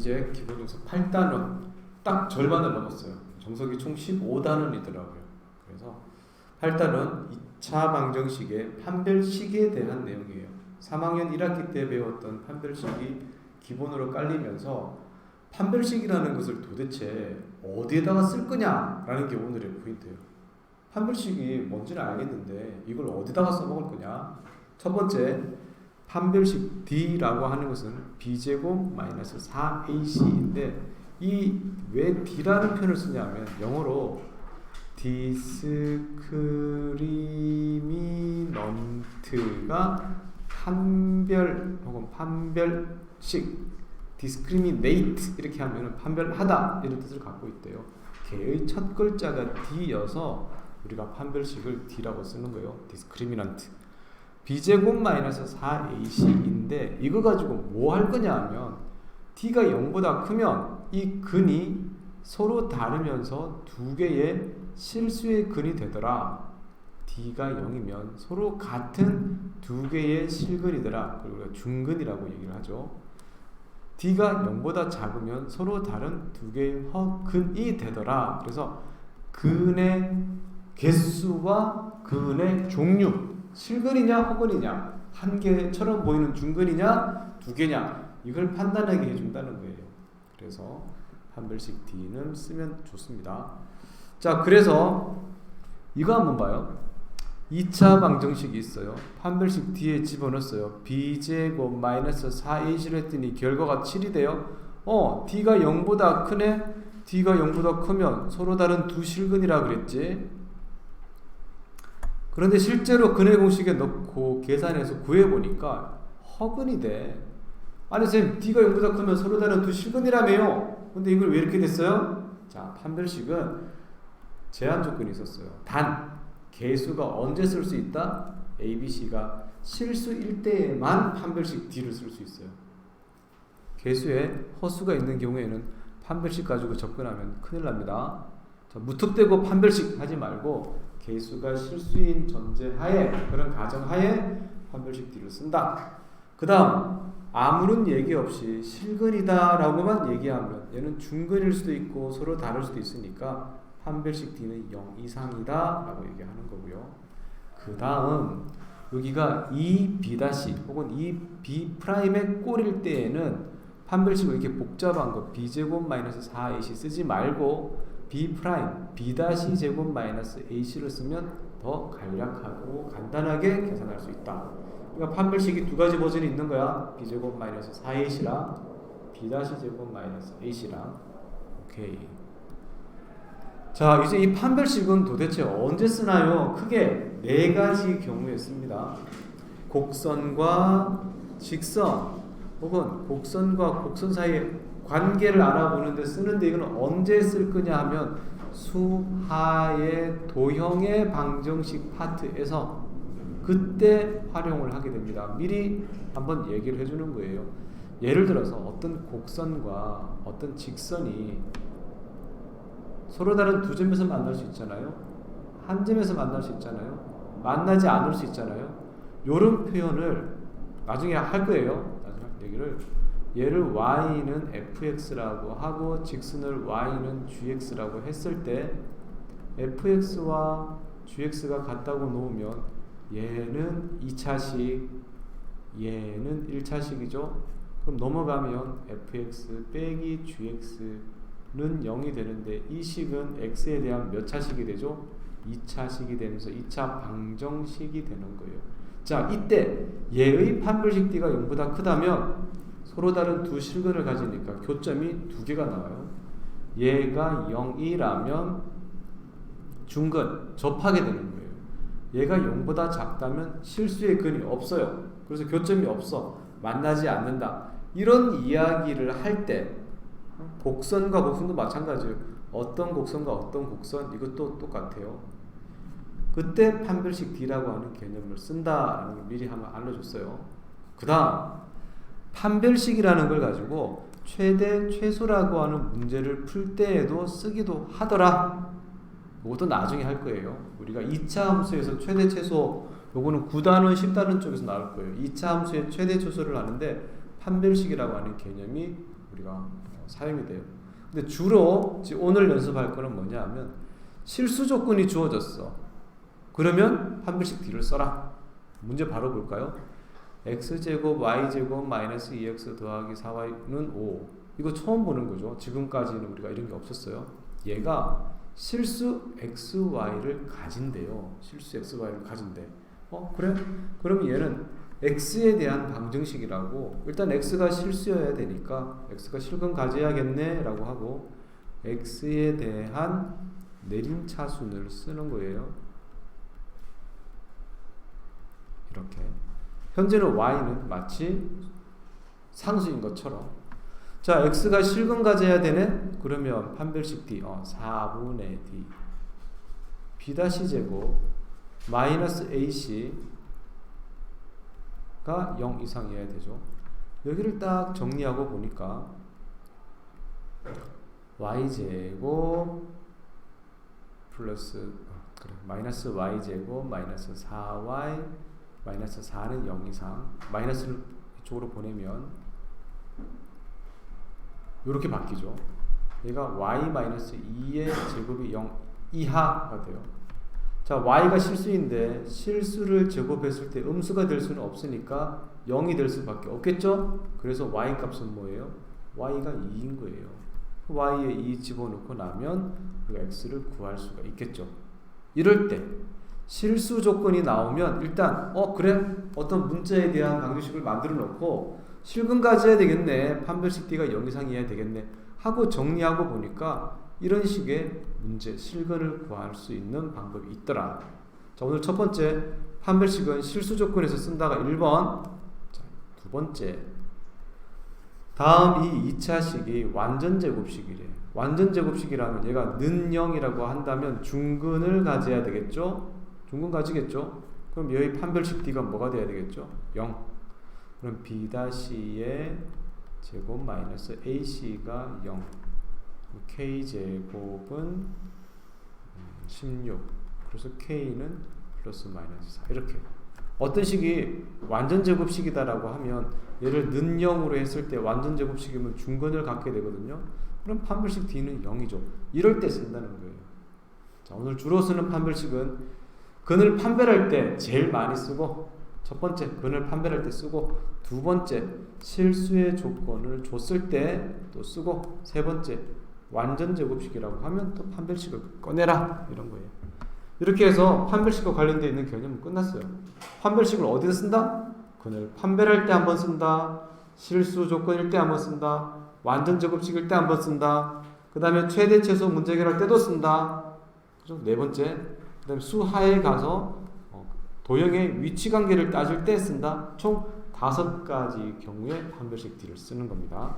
이제 기본조사 8단원 딱 절반을 넘었어요. 정석이 총 15단원이더라고요. 그래서 8단원 2차 방정식의 판별식에 대한 내용이에요. 3학년 1학기 때 배웠던 판별식이 기본으로 깔리면서 판별식이라는 것을 도대체 어디에다가 쓸 거냐라는 게 오늘의 포인트예요. 판별식이 뭔지는 알겠는데 이걸 어디다가 써먹을 거냐. 첫 번째, 판별식 D라고 하는 것은 B제곱 마이너스 4AC인데 이 왜 D라는 표현을 쓰냐면 영어로 discriminant가 판별 혹은 판별식 discriminate 이렇게 하면 판별하다 이런 뜻을 갖고 있대요. 걔의 첫 글자가 D여서 우리가 판별식을 D라고 쓰는 거예요. discriminant. B제곱 마이너스 4AC인데 이거 가지고 뭐 할 거냐 하면 D가 0보다 크면 이 근이 서로 다르면서 두 개의 실수의 근이 되더라. D가 0이면 서로 같은 두 개의 실근이더라. 그리고 우리가 중근이라고 얘기를 하죠. D가 0보다 작으면 서로 다른 두 개의 허근이 되더라. 그래서 근의 개수와 근의 종류, 실근이냐 허근이냐, 한 개처럼 보이는 중근이냐 두 개냐, 이걸 판단하게 해준다는 거예요. 그래서 판별식 D는 쓰면 좋습니다. 자, 그래서 이거 한번 봐요. 2차 방정식이 있어요. 판별식 D에 집어넣었어요. B제곱 마이너스 4AC를 했더니 결과가 7이 돼요. D가 0보다 크네? D가 0보다 크면 서로 다른 두 실근이라 그랬지. 그런데 실제로 근의 공식에 넣고 계산해서 구해보니까 허근이 돼. 아니 선생님, D가 0보다 크면 서로 다른 두 실근이라며요. 근데 이걸 왜 이렇게 됐어요? 자, 판별식은 제한 조건이 있었어요. 단 개수가 언제 쓸 수 있다? A, B, C가 실수일 때에만 판별식 D를 쓸 수 있어요. 개수에 허수가 있는 경우에는 판별식 가지고 접근하면 큰일 납니다. 자, 무턱대고 판별식 하지 말고 개수가 실수인 전제하에, 그런 가정하에 판별식 D를 쓴다. 그 다음 아무런 얘기 없이 실근이다 라고만 얘기하면 얘는 중근일 수도 있고 서로 다를 수도 있으니까 판별식 D는 0 이상이다 라고 얘기하는 거고요. 그 다음 여기가 E, B' 혹은 E, B'의 꼴일 때에는 판별식을 이렇게 복잡한 거 B제곱 마이너스 4AC 쓰지 말고 B', B' 제곱 마이너스 AC를 쓰면 더 간략하고 간단하게 계산할 수 있다. 그러니까 판별식이 두 가지 버전이 있는 거야. B제곱 마이너스 4AC랑 B' 제곱 마이너스 AC랑. 오케이. 자, 이제 이 판별식은 도대체 언제 쓰나요? 크게 네 가지 경우에 씁니다. 곡선과 직선 혹은 곡선과 곡선 사이의 관계를 알아보는데 쓰는데 이건 언제 쓸 거냐 하면 수하의 도형의 방정식 파트에서 그때 활용을 하게 됩니다. 미리 한번 얘기를 해주는 거예요. 예를 들어서 어떤 곡선과 어떤 직선이 서로 다른 두 점에서 만날 수 있잖아요. 한 점에서 만날 수 있잖아요. 만나지 않을 수 있잖아요. 이런 표현을 나중에 할 거예요. 나중에 얘기를. 얘를 y는 fx라고 하고 직선을 y는 gx라고 했을 때 fx와 gx가 같다고 놓으면 얘는 2차식, 얘는 1차식이죠. 그럼 넘어가면 fx 빼기 gx는 0이 되는데 이 식은 x에 대한 몇 차식이 되죠? 2차식이 되면서 2차 방정식이 되는 거예요. 자, 이때 얘의 판별식 D가 0보다 크다면 서로 다른 두 실근을 가지니까 교점이 두 개가 나와요. 얘가 0이라면 중근, 접하게 되는 거예요. 얘가 0보다 작다면 실수의 근이 없어요. 그래서 교점이 없어. 만나지 않는다. 이런 이야기를 할 때 곡선과 곡선도 마찬가지예요. 어떤 곡선과 어떤 곡선 이것도 똑같아요. 그때 판별식 D라고 하는 개념을 쓴다라는 걸 미리 한번 알려줬어요. 그 다음 판별식이라는 걸 가지고 최대 최소라고 하는 문제를 풀 때에도 쓰기도 하더라. 이것도 나중에 할 거예요. 우리가 2차 함수에서 최대 최소, 요거는 9단원 10단원 쪽에서 나올 거예요. 2차 함수의 최대 최소를 하는데 판별식이라고 하는 개념이 우리가 사용이 돼요. 근데 주로 오늘 연습할 거는 뭐냐 하면 실수 조건이 주어졌어. 그러면 판별식 D를 써라. 문제 바로 볼까요? x제곱 y제곱 마이너스 2x 더하기 4y는 5. 이거 처음 보는 거죠. 지금까지는 우리가 이런 게 없었어요. 얘가 실수 xy를 가진대요. 실수 xy를 가진대. 그래? 그럼 얘는 x에 대한 방정식이라고, 일단 x가 실수여야 되니까 x가 실근 가져야겠네 라고 하고 x에 대한 내림차순을 쓰는 거예요. 이렇게. 현재는 y는 마치 상수인 것처럼. 자, x가 실근 가져야 되네? 그러면 판별식 D, 4분의 D B-제곱 마이너스 AC 가 0 이상이어야 되죠. 여기를 딱 정리하고 보니까 y제곱 플러스 마이너스 y제곱 마이너스 4y 마이너스 4는 0 이상, 마이너스를 이쪽으로 보내면 이렇게 바뀌죠. 얘가 y 마이너스 2의 제곱이 0 이하가 돼요. 자, y가 실수인데 실수를 제곱했을 때 음수가 될 수는 없으니까 0이 될 수밖에 없겠죠? 그래서 y 값은 뭐예요? y가 2인 거예요. y에 2 집어넣고 나면 우리가 x를 구할 수가 있겠죠. 이럴 때 실수 조건이 나오면 일단 그래? 어떤 문자에 대한 방정식을 만들어 놓고 실근 가져야 되겠네. 판별식 D가 0 이상이어야 되겠네. 하고 정리하고 보니까 이런 식의 문제, 실근을 구할 수 있는 방법이 있더라. 자, 오늘 첫 번째 판별식은 실수 조건에서 쓴다가 1번. 자, 두 번째. 다음 이 2차식이 완전 제곱식이래. 완전 제곱식이라면 얘가 는 0이라고 한다면 중근을 가져야 되겠죠? 중근 가지겠죠? 그럼 여기 판별식 D가 뭐가 돼야 되겠죠? 0. 그럼 B-의 제곱 마이너스 AC가 0. K제곱은 16. 그래서 K는 플러스 마이너스 4. 이렇게. 어떤 식이 완전 제곱식이다라고 하면 얘를 는 0으로 했을 때 완전 제곱식이면 중근을 갖게 되거든요. 그럼 판별식 D는 0이죠. 이럴 때 쓴다는 거예요. 자, 오늘 주로 쓰는 판별식은 근을 판별할 때 제일 많이 쓰고, 첫 번째 근을 판별할 때 쓰고, 두 번째 실수의 조건을 줬을 때 또 쓰고, 세 번째 완전 제곱식이라고 하면 또 판별식을 꺼내라 이런 거예요. 이렇게 해서 판별식과 관련되어 있는 개념은 끝났어요. 판별식을 어디서 쓴다? 근을 판별할 때 한번 쓴다. 실수 조건일 때 한번 쓴다. 완전 제곱식일 때 한번 쓴다. 그 다음에 최대 최소 문제 해결할 때도 쓴다. 그죠? 네 번째, 그 다음에 수하에 가서 도형의 위치 관계를 따질 때 쓴다. 총 5가지 경우에 판별식 D를 쓰는 겁니다.